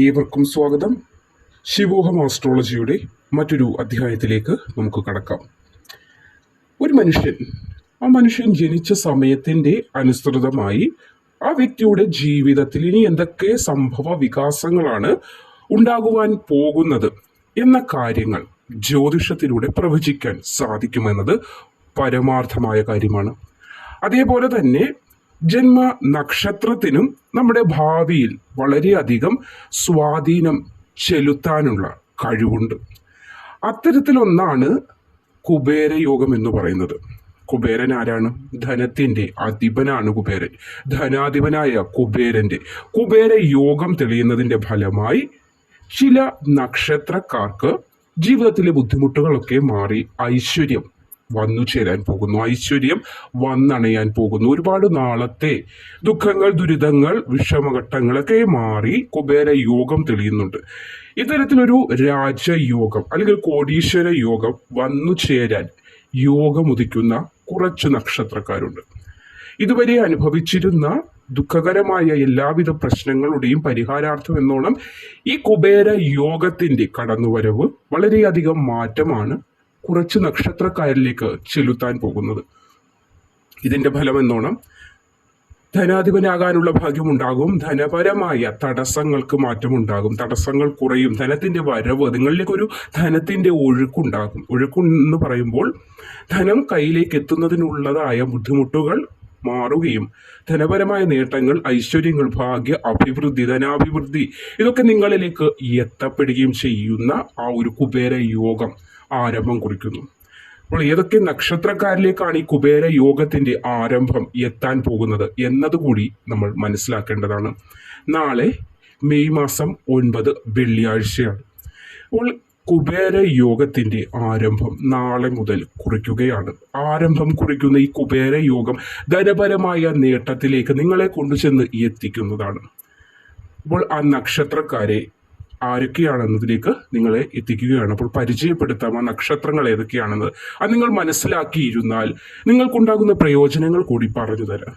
ഏവർക്കും സ്വാഗതം. ശിവോഹം ആസ്ട്രോളജിയുടെ മറ്റൊരു അധ്യായത്തിലേക്ക് നമുക്ക് കടക്കാം. ഒരു മനുഷ്യൻ ജനിച്ച സമയത്തിൻ്റെ അനുസൃതമായി ആ വ്യക്തിയുടെ ജീവിതത്തിൽ ഇനി എന്തൊക്കെ സംഭവ വികാസങ്ങളാണ് ഉണ്ടാകുവാൻ പോകുന്നത് എന്ന കാര്യങ്ങൾ ജ്യോതിഷത്തിലൂടെ പ്രവചിക്കാൻ സാധിക്കുമെന്നത് പരമാർത്ഥമായ കാര്യമാണ്. അതേപോലെ തന്നെ ജന്മ നക്ഷത്രത്തിനും നമ്മുടെ ഭാവിയിൽ വളരെയധികം സ്വാധീനം ചെലുത്താനുള്ള കഴിവുണ്ട്. അത്തരത്തിലൊന്നാണ് കുബേരയോഗം എന്ന് പറയുന്നത്. കുബേരൻ ആരാണ്? ധനത്തിന്റെ അധിപനാണ് കുബേരൻ. ധനാധിപനായ കുബേര യോഗം തെളിയുന്നതിന്റെ ഫലമായി ചില നക്ഷത്രക്കാർക്ക് ജീവിതത്തിലെ ബുദ്ധിമുട്ടുകളൊക്കെ മാറി ഐശ്വര്യം വന്നു ചേരാൻ പോകുന്നു, ഐശ്വര്യം വന്നണയാൻ പോകുന്നു. ഒരുപാട് നാളത്തെ ദുഃഖങ്ങൾ, ദുരിതങ്ങൾ, വിഷമഘട്ടങ്ങളൊക്കെ മാറി കുബേര യോഗം തെളിയുന്നുണ്ട്. ഇത്തരത്തിലൊരു രാജയോഗം അല്ലെങ്കിൽ കോടീശ്വര യോഗം വന്നു ചേരാൻ യോഗമുദിക്കുന്ന കുറച്ച് നക്ഷത്രക്കാരുണ്ട്. ഇതുവരെ അനുഭവിച്ചിരുന്ന ദുഃഖകരമായ എല്ലാവിധ പ്രശ്നങ്ങളുടെയും പരിഹാരാർത്ഥം എന്നോണം ഈ കുബേര യോഗത്തിന്റെ കടന്നുവരവ് വളരെയധികം മാറ്റമാണ് കുറച്ച് നക്ഷത്രക്കാരിലേക്ക് ചെലുത്താൻ പോകുന്നത്. ഇതിന്റെ ഫലം എന്നോണം ധനാധിപനാകാനുള്ള ഭാഗ്യമുണ്ടാകും. ധനപരമായ തടസ്സങ്ങൾക്ക് മാറ്റമുണ്ടാകും, തടസ്സങ്ങൾ കുറയും, ധനത്തിന്റെ വരവ്, നിങ്ങളിലേക്കൊരു ധനത്തിന്റെ ഒഴുക്കുണ്ടാകും. ഒഴുക്കെന്ന് പറയുമ്പോൾ ധനം കയ്യിലേക്ക് എത്തുന്നതിനുള്ളതായ ബുദ്ധിമുട്ടുകൾ മാറുകയും ധനപരമായ നേട്ടങ്ങൾ, ഐശ്വര്യങ്ങൾ, ഭാഗ്യ അഭിവൃദ്ധി, ധനാഭിവൃദ്ധി ഇതൊക്കെ നിങ്ങളിലേക്ക് എത്തപ്പെടുകയും ചെയ്യുന്ന ആ ഒരു കുബേര യോഗം ആരംഭം കുറിക്കുന്നു. അപ്പോൾ ഏതൊക്കെ നക്ഷത്രക്കാരിലേക്കാണ് ഈ കുബേര യോഗത്തിന്റെ ആരംഭം എത്താൻ പോകുന്നത് എന്നതുകൂടി നമ്മൾ മനസ്സിലാക്കേണ്ടതാണ്. നാളെ മെയ് മാസം 9 വെള്ളിയാഴ്ചയാണ്. അപ്പോൾ കുബേര യോഗത്തിന്റെ ആരംഭം നാളെ മുതൽ കുറിക്കുകയാണ്. ആരംഭം കുറിക്കുന്ന ഈ കുബേര യോഗം ധനപരമായ നേട്ടത്തിലേക്ക് നിങ്ങളെ കൊണ്ടുചെന്ന് എത്തിക്കുന്നതാണ്. അപ്പോൾ ആ നക്ഷത്രക്കാരെ ആരൊക്കെയാണെന്നതിലേക്ക് നിങ്ങളെ എത്തിക്കുകയാണ്. അപ്പോൾ പരിചയപ്പെടുത്താം ആ നക്ഷത്രങ്ങൾ ഏതൊക്കെയാണെന്ന്. അത് നിങ്ങൾ മനസ്സിലാക്കിയിരുന്നാൽ നിങ്ങൾക്കുണ്ടാകുന്ന പ്രയോജനങ്ങൾ കൂടി പറഞ്ഞു തരാം.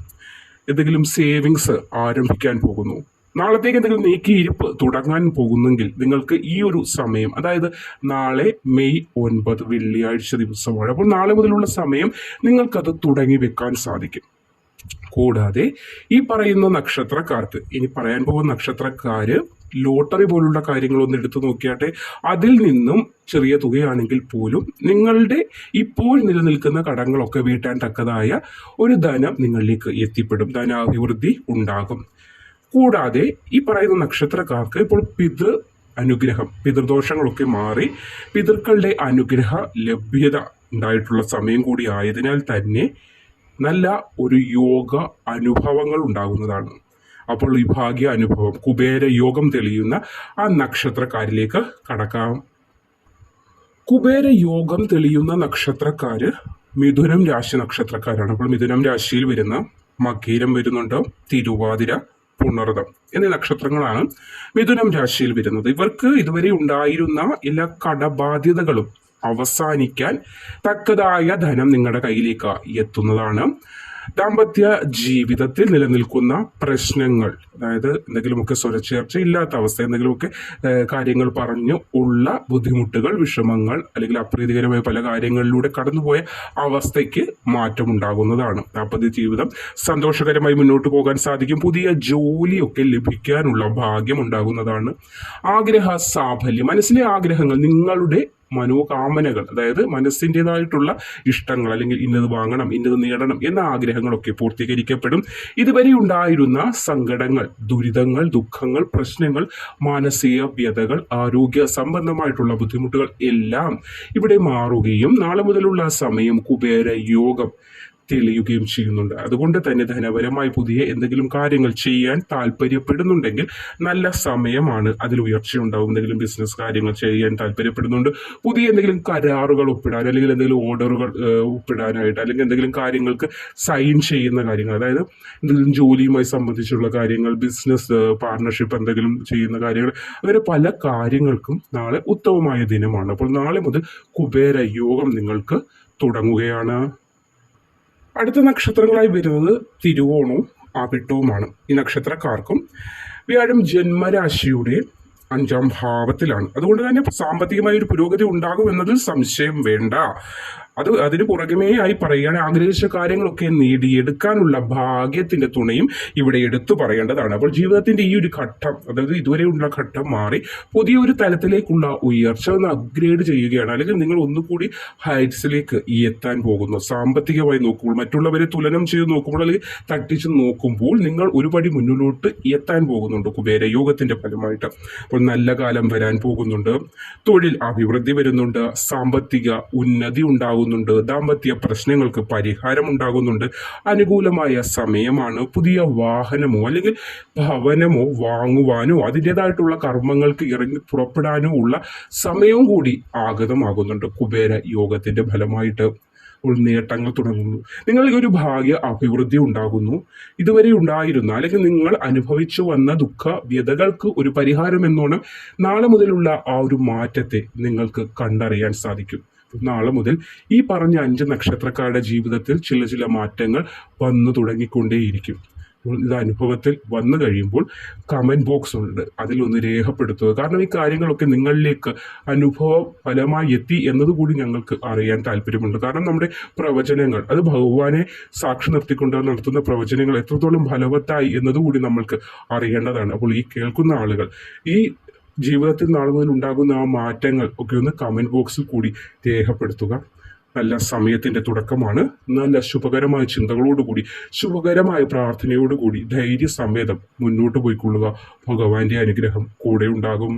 എന്തെങ്കിലും സേവിങ്സ് ആരംഭിക്കാൻ പോകുന്നു, നാളത്തേക്ക് എന്തെങ്കിലും നീക്കിയിരിപ്പ് തുടങ്ങാൻ പോകുന്നെങ്കിൽ നിങ്ങൾക്ക് ഈ ഒരു സമയം, അതായത് നാളെ മെയ് 9 വെള്ളിയാഴ്ച ദിവസമാണ്. അപ്പോൾ നാളെ മുതലുള്ള സമയം നിങ്ങൾക്കത് തുടങ്ങി വെക്കാൻ സാധിക്കും. കൂടാതെ ഈ പറയുന്ന നക്ഷത്രക്കാർക്ക്, ഇനി പറയാൻ പോകുന്ന നക്ഷത്രക്കാര് ലോട്ടറി പോലുള്ള കാര്യങ്ങളൊന്നും എടുത്തു നോക്കിയാട്ടെ, അതിൽ നിന്നും ചെറിയ തുകയാണെങ്കിൽ പോലും നിങ്ങളുടെ ഇപ്പോൾ നിലനിൽക്കുന്ന കടങ്ങളൊക്കെ വീട്ടാൻ തക്കതായ ഒരു ധനം നിങ്ങളിലേക്ക് എത്തിപ്പെടും, ധനാഭിവൃദ്ധി ഉണ്ടാകും. കൂടാതെ ഈ പറയുന്ന നക്ഷത്രക്കാർക്ക് ഇപ്പോൾ പിതൃദോഷങ്ങളൊക്കെ മാറി പിതൃക്കളുടെ അനുഗ്രഹ ലഭ്യത ഉണ്ടായിട്ടുള്ള സമയം കൂടി ആയതിനാൽ തന്നെ നല്ല ഒരു യോഗ അനുഭവങ്ങൾ ഉണ്ടാകുന്നതാണ്. അപ്പോൾ ഈ ഭാഗ്യ അനുഭവം, കുബേര യോഗം തെളിയുന്ന ആ നക്ഷത്രക്കാരിലേക്ക് കടക്കാം. കുബേര യോഗം തെളിയുന്ന നക്ഷത്രക്കാര് മിഥുനം രാശി നക്ഷത്രക്കാരാണ്. അപ്പോൾ മിഥുനം രാശിയിൽ വരുന്ന മകീരം വരുന്നുണ്ട്, തിരുവാതിര, പുണർതം എന്നീ നക്ഷത്രങ്ങളാണ് മിഥുനം രാശിയിൽ വരുന്നത്. ഇവർക്ക് ഇതുവരെ ഉണ്ടായിരുന്ന എല്ലാ കടബാധ്യതകളും അവസാനിക്കാൻ തക്കതായ ധനം നിങ്ങളുടെ കയ്യിലേക്ക് എത്തുന്നതാണ്. ദാമ്പത്യ ജീവിതത്തിൽ നിലനിൽക്കുന്ന പ്രശ്നങ്ങൾ, അതായത് എന്തെങ്കിലുമൊക്കെ സ്വരച്ചേർച്ച ഇല്ലാത്ത അവസ്ഥ, എന്തെങ്കിലുമൊക്കെ കാര്യങ്ങൾ പറഞ്ഞു ഉള്ള ബുദ്ധിമുട്ടുകൾ, വിഷമങ്ങൾ അല്ലെങ്കിൽ അപ്രീതികരമായ പല കാര്യങ്ങളിലൂടെ കടന്നുപോയ അവസ്ഥയ്ക്ക് മാറ്റമുണ്ടാകുന്നതാണ്. ദാമ്പത്യ ജീവിതം സന്തോഷകരമായി മുന്നോട്ട് പോകാൻ സാധിക്കും. പുതിയ ജോലിയൊക്കെ ലഭിക്കാനുള്ള ഭാഗ്യം ഉണ്ടാകുന്നതാണ്. ആഗ്രഹ സാഫല്യം, മനസ്സിലെ ആഗ്രഹങ്ങൾ, നിങ്ങളുടെ മനോകാമനകൾ, അതായത് മനസ്സിൻ്റെതായിട്ടുള്ള ഇഷ്ടങ്ങൾ, അല്ലെങ്കിൽ ഇന്നത് വാങ്ങണം, ഇന്നത് നേടണം എന്ന ആഗ്രഹങ്ങളൊക്കെ പൂർത്തീകരിക്കപ്പെടും. ഇതുവരെ ഉണ്ടായിരുന്ന സങ്കടങ്ങൾ, ദുരിതങ്ങൾ, ദുഃഖങ്ങൾ, പ്രശ്നങ്ങൾ, മാനസിക വ്യതകൾ, ആരോഗ്യ സംബന്ധമായിട്ടുള്ള ബുദ്ധിമുട്ടുകൾ എല്ലാം ഇവിടെ മാറുകയും നാളെ മുതലുള്ള സമയം കുബേര യോഗം തെളിയുകയും ചെയ്യുന്നുണ്ട്. അതുകൊണ്ട് തന്നെ ധനപരമായി പുതിയ എന്തെങ്കിലും കാര്യങ്ങൾ ചെയ്യാൻ താല്പര്യപ്പെടുന്നുണ്ടെങ്കിൽ നല്ല സമയമാണ്. അതിൽ ഉയർച്ചയുണ്ടാവും. എന്തെങ്കിലും ബിസിനസ് കാര്യങ്ങൾ ചെയ്യാൻ താല്പര്യപ്പെടുന്നുണ്ട്, പുതിയ എന്തെങ്കിലും കരാറുകൾ ഒപ്പിടാൻ, അല്ലെങ്കിൽ എന്തെങ്കിലും ഓർഡറുകൾ ഒപ്പിടാനായിട്ട്, അല്ലെങ്കിൽ എന്തെങ്കിലും കാര്യങ്ങൾക്ക് സൈൻ ചെയ്യുന്ന കാര്യങ്ങൾ, അതായത് എന്തെങ്കിലും ജോലിയുമായി സംബന്ധിച്ചുള്ള കാര്യങ്ങൾ, ബിസിനസ് പാർട്ണർഷിപ്പ് എന്തെങ്കിലും ചെയ്യുന്ന കാര്യങ്ങൾ, അങ്ങനെ പല കാര്യങ്ങൾക്കും നാളെ ഉത്തമമായ ദിനമാണ്. അപ്പോൾ നാളെ മുതൽ കുബേര യോഗം നിങ്ങൾക്ക് തുടങ്ങുകയാണ്. അടുത്ത നക്ഷത്രങ്ങളായി വരുന്നത് തിരുവോണവും അവിട്ടവുമാണ്. ഈ നക്ഷത്രക്കാർക്കും വ്യാഴം ജന്മരാശിയുടെ 5-ാം ഭാവത്തിലാണ്. അതുകൊണ്ട് തന്നെ സാമ്പത്തികമായ ഒരു പുരോഗതി ഉണ്ടാകും എന്നതിൽ സംശയം വേണ്ട. അതിന് പുറകമേ ആയി പറയുകയാണ്, ആഗ്രഹിച്ച കാര്യങ്ങളൊക്കെ നേടിയെടുക്കാനുള്ള ഭാഗ്യത്തിന്റെ തുണയും ഇവിടെ എടുത്തു പറയേണ്ടതാണ്. അപ്പോൾ ജീവിതത്തിന്റെ ഈ ഒരു ഘട്ടം, അതായത് ഇതുവരെയുള്ള ഘട്ടം മാറി പുതിയൊരു തലത്തിലേക്കുള്ള ഉയർച്ച ഒന്ന് അപ്ഗ്രേഡ് ചെയ്യുകയാണ്. അല്ലെങ്കിൽ നിങ്ങൾ ഒന്നുകൂടി ഹൈറ്റ്സിലേക്ക് എത്താൻ പോകുന്നു. സാമ്പത്തികമായി നോക്കുമ്പോൾ, മറ്റുള്ളവരെ തുലനം ചെയ്ത് നോക്കുമ്പോൾ, അല്ലെങ്കിൽ തട്ടിച്ച് നോക്കുമ്പോൾ നിങ്ങൾ ഒരു പടി മുന്നിലോട്ട് എത്താൻ പോകുന്നുണ്ട് കുബേര യോഗത്തിന്റെ ഫലമായിട്ട്. അപ്പോൾ നല്ല കാലം വരാൻ പോകുന്നുണ്ട്. തൊഴിൽ അഭിവൃദ്ധി വരുന്നുണ്ട്. സാമ്പത്തിക ഉന്നതി ഉണ്ടാകുന്നുണ്ട്. ദാമ്പത്യ പ്രശ്നങ്ങൾക്ക് പരിഹാരം ഉണ്ടാകുന്നുണ്ട്. അനുകൂലമായ സമയമാണ്. പുതിയ വാഹനമോ അല്ലെങ്കിൽ ഭവനമോ വാങ്ങുവാനോ അതിൻ്റെതായിട്ടുള്ള കർമ്മങ്ങൾക്ക് ഇറങ്ങി പുറപ്പെടാനോ ഉള്ള സമയവും കൂടി ആഗതമാകുന്നുണ്ട് കുബേര യോഗത്തിന്റെ ഫലമായിട്ട്. നേട്ടങ്ങൾ തുടങ്ങുന്നു. നിങ്ങൾക്ക് ഒരു ഭാഗ്യ അഭിവൃദ്ധി ഉണ്ടാകുന്നു. ഇതുവരെ ഉണ്ടായിരുന്ന അല്ലെങ്കിൽ നിങ്ങൾ അനുഭവിച്ചു വന്ന ദുഃഖ വ്യതകൾക്ക് ഒരു പരിഹാരം എന്നോണം നാളെ മുതലുള്ള ആ ഒരു മാറ്റത്തെ നിങ്ങൾക്ക് കണ്ടറിയാൻ സാധിക്കും. നാളെ മുതൽ ഈ പറഞ്ഞ 5 നക്ഷത്രക്കാരുടെ ജീവിതത്തിൽ ചില മാറ്റങ്ങൾ വന്നു തുടങ്ങിക്കൊണ്ടേയിരിക്കും. ഇത് അനുഭവത്തിൽ വന്നു കഴിയുമ്പോൾ കമന്റ് ബോക്സ് ഉണ്ട്, അതിലൊന്ന് രേഖപ്പെടുത്തുക. കാരണം ഈ കാര്യങ്ങളൊക്കെ നിങ്ങളിലേക്ക് അനുഭവ ഫലമായി എത്തി എന്നതുകൂടി ഞങ്ങൾക്ക് അറിയാൻ താല്പര്യമുണ്ട്. കാരണം നമ്മുടെ പ്രവചനങ്ങൾ, അത് ഭഗവാനെ സാക്ഷി നിർത്തിക്കൊണ്ട് നടത്തുന്ന പ്രവചനങ്ങൾ എത്രത്തോളം ഫലവത്തായി എന്നതുകൂടി നമ്മൾക്ക് അറിയേണ്ടതാണ്. അപ്പോൾ ഈ കേൾക്കുന്ന ആളുകൾ ഈ ജീവിതത്തിൽ നാളെ മുതൽ ഉണ്ടാകുന്ന ആ മാറ്റങ്ങൾ ഒക്കെ ഒന്ന് കമന്റ് ബോക്സിൽ കൂടി രേഖപ്പെടുത്തുക. നല്ല സമയത്തിന്റെ തുടക്കമാണ്. നല്ല ശുഭകരമായ ചിന്തകളോടുകൂടി, ശുഭകരമായ പ്രാർത്ഥനയോടുകൂടി ധൈര്യസമേതം മുന്നോട്ട് പോയിക്കൊള്ളുക. ഭഗവാന്റെ അനുഗ്രഹം കൂടെ ഉണ്ടാകും.